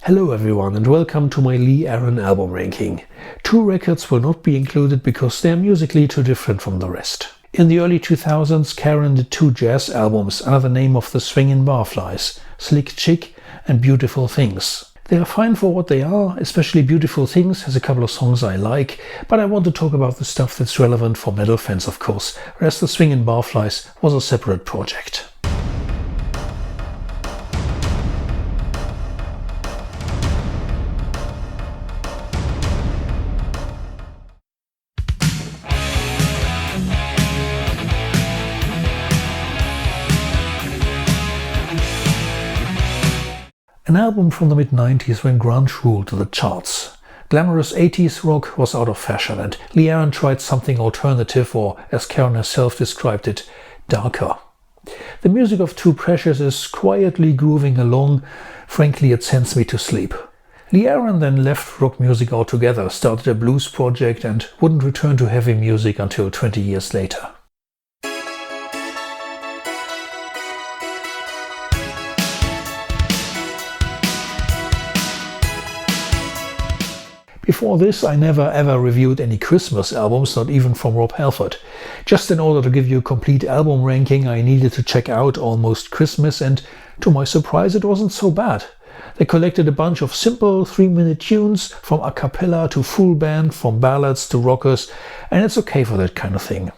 Hello everyone and welcome to my Lee Aaron album ranking. Two records will not be included because they are musically too different from the rest. In the early 2000s, Karen did two jazz albums under the name of the Swingin' Barflies, Slick Chick and Beautiful Things. They are fine for what they are, especially Beautiful Things has a couple of songs I like, but I want to talk about the stuff that's relevant for metal fans of course, whereas the Swingin' Barflies was a separate project. An album from the mid-90s when grunge ruled the charts. Glamorous 80s rock was out of fashion and Lee Aaron tried something alternative, or as Karen herself described it, darker. The music of Two Precious is quietly grooving along. Frankly, it sends me to sleep. Lee Aaron then left rock music altogether, started a blues project and wouldn't return to heavy music until 20 years later. Before this, I never ever reviewed any Christmas albums, not even from Rob Halford. Just in order to give you a complete album ranking, I needed to check out Almost Christmas, and to my surprise it wasn't so bad. They collected a bunch of simple 3-minute tunes, from a cappella to full band, from ballads to rockers, and it's okay for that kind of thing.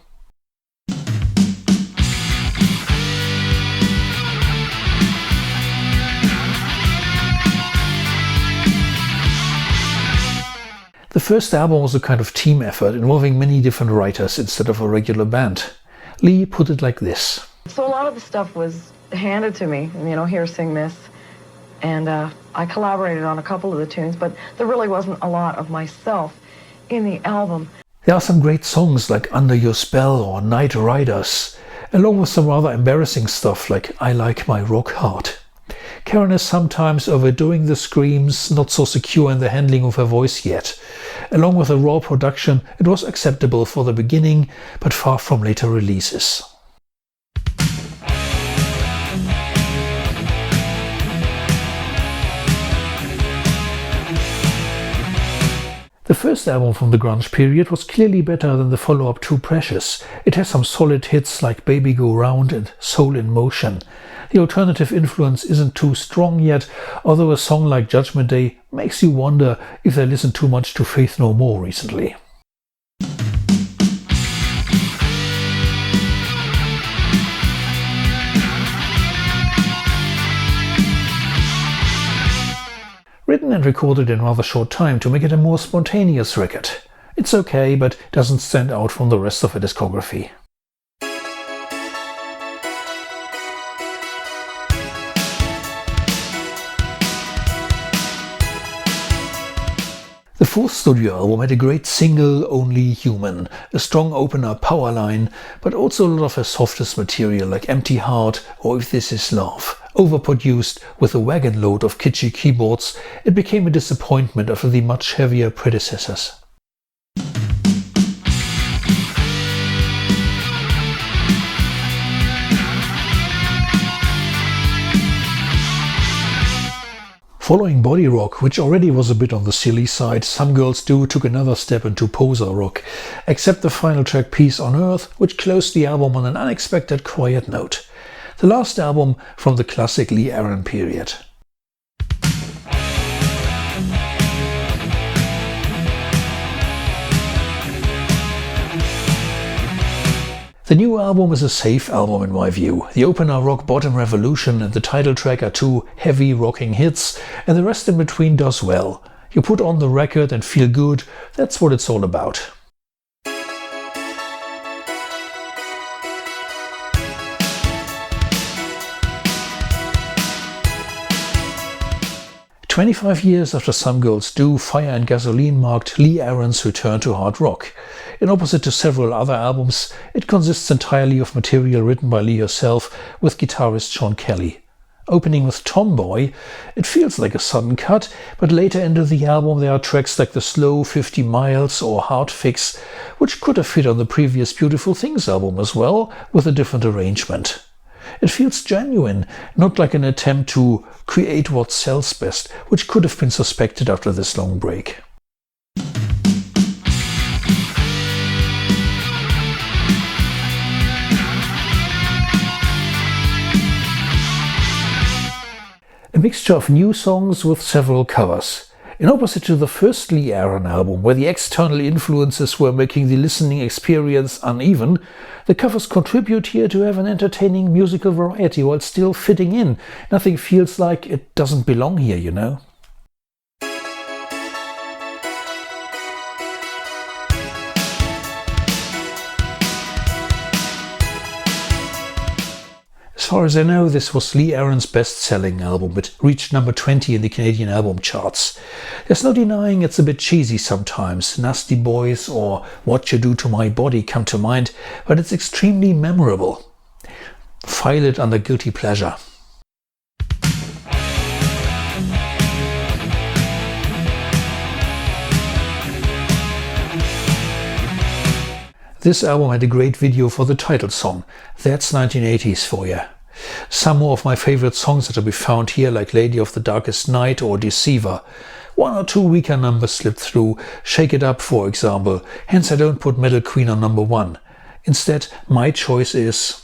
The first album was a kind of team effort involving many different writers instead of a regular band. Lee put it like this. So a lot of the stuff was handed to me, here sing this, and I collaborated on a couple of the tunes, but there really wasn't a lot of myself in the album. There are some great songs like Under Your Spell or Night Riders, along with some rather embarrassing stuff like I Like My Rock Hard. Karen is sometimes overdoing the screams, not so secure in the handling of her voice yet. Along with a raw production, it was acceptable for the beginning, but far from later releases. The first album from the grunge period was clearly better than the follow-up Two Precious. It has some solid hits like Baby Go Round and Soul in Motion. The alternative influence isn't too strong yet, although a song like Judgment Day makes you wonder if they listened too much to Faith No More recently. Written and recorded in rather short time to make it a more spontaneous record. It's okay, but doesn't stand out from the rest of her discography. The fourth studio album had a great single, Only Human, a strong opener power line, but also a lot of her softest material like Empty Heart or If This Is Love. Overproduced with a wagon load of kitschy keyboards, it became a disappointment after the much heavier predecessors. Following Bodyrock, which already was a bit on the silly side, Some Girls Do took another step into poser rock, except the final track Peace on Earth, which closed the album on an unexpected quiet note. The last album from the classic Lee Aaron period. The new album is a safe album in my view. The opener Rock Bottom Revolution and the title track are two heavy rocking hits, and the rest in between does well. You put on the record and feel good, that's what it's all about. "25 years after Some Girls Do, Fire and Gasoline marked Lee Aaron's return to hard rock. In opposite to several other albums, it consists entirely of material written by Lee herself with guitarist Sean Kelly. Opening with Tomboy, it feels like a sudden cut, but later into the album there are tracks like the slow 50 Miles or Hard Fix, which could have fit on the previous Beautiful Things album as well, with a different arrangement. It feels genuine, not like an attempt to create what sells best, which could have been suspected after this long break. A mixture of new songs with several covers. In opposite to the first Lee Aaron album, where the external influences were making the listening experience uneven, the covers contribute here to have an entertaining musical variety while still fitting in. Nothing feels like it doesn't belong here, you know? As far as I know, this was Lee Aaron's best-selling album. It reached number 20 in the Canadian album charts. There's no denying it's a bit cheesy sometimes. Nasty Boys or What You Do to My Body come to mind, but it's extremely memorable. File it under guilty pleasure. This album had a great video for the title song. That's 1980s for you. Some more of my favorite songs are to be found here, like Lady of the Darkest Night or Deceiver. One or two weaker numbers slipped through, Shake It Up for example, hence I don't put Metal Queen on number 1. Instead, my choice is...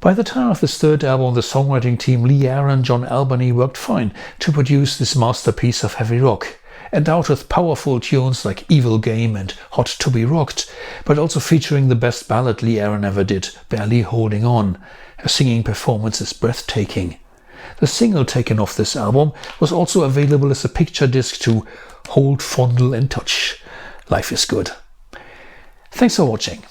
By the time of this third album, the songwriting team Lee Aaron, John Albany worked fine to produce this masterpiece of heavy rock. Endowed with powerful tunes like Evil Game and Hot to Be Rocked, but also featuring the best ballad Lee Aaron ever did, Barely Holding On. Her singing performance is breathtaking. The single taken off this album was also available as a picture disc to Hold, Fondle and Touch. Life is good. Thanks for watching.